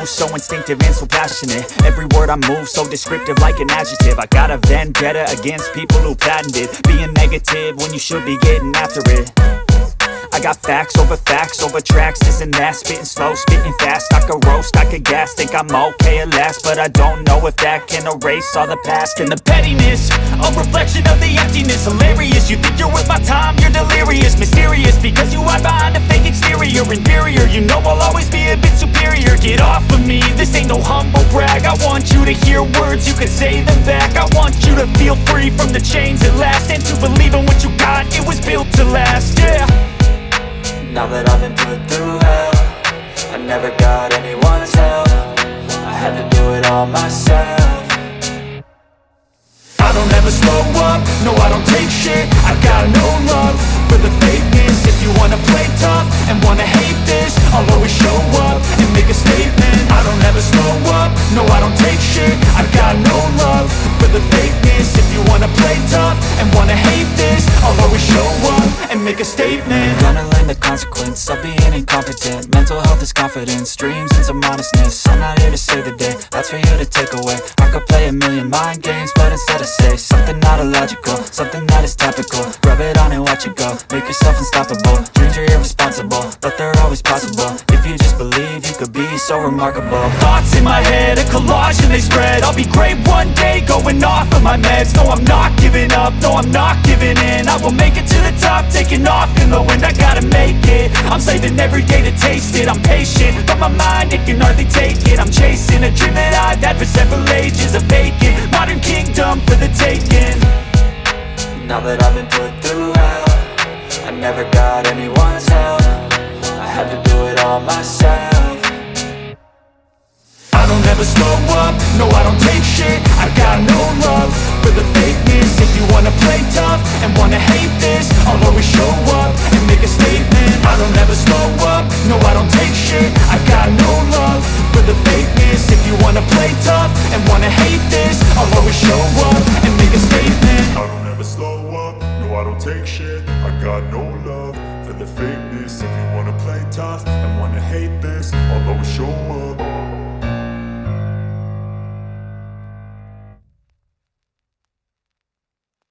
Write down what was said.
move so instinctive and so passionate. Every word I move so descriptive like an adjective. I got a vendetta against people who patented being negative when you should be getting after it. I got facts over tracks, this and that. Spitting slow, spitting fast. I could roast, I could gas. Think I'm okay at last, but I don't know if that can erase all the past. And the pettiness, a reflection of the emptiness. Hilarious, you think you're worth my time, you're delirious. Mysterious, because you hide behind a fake exterior. Inferior, you know I'll always be a bit superior. Get off of me, this ain't no humble brag. I want you to hear words, you can say them back. I want you to feel free from the chains at last, and to believe in what you got, it was built to last, yeah. Now that I've been put through hell, I never got anyone's help. I had to do it all myself. I don't ever slow up, no I don't take shit. I've got no love for the fakeness. If you wanna play tough and wanna hate this, I'll always show up and make a statement. I don't ever slow up, no I don't take shit. I've got no love for the fakeness. If you wanna play tough and wanna hate this, I'll always show up and make a statement. Gonna learn the consequence of being incompetent. Mental health is confidence, dreams and some modestness. I'm not here to save the day, that's for you to take away. I could play a million mind games, but instead I say something not illogical, something that is topical. Rub it on and watch it go, make yourself unstoppable. Dreams are irresponsible, but they're always possible. If you just believe, you could be so remarkable. Thoughts in my head, a collage and they spread. I'll be great one day, going off of my meds. No, I'm not giving up, no, I'm not giving in. I will make it to the top, taking off in the wind. I gotta make it, I'm saving every day to taste it. I'm patient, but my mind, it can hardly take it. I'm chasing a dream that I've had for several ages. A vacant, modern kingdom for the taking. Now that I've been put through hell, I never got anyone's help. I had to do it all myself. I don't ever slow up, no I don't take shit. I've got no love for the fakeness. If you wanna play tough and wanna hate this, I'll always show up and make a statement. I don't ever slow up, no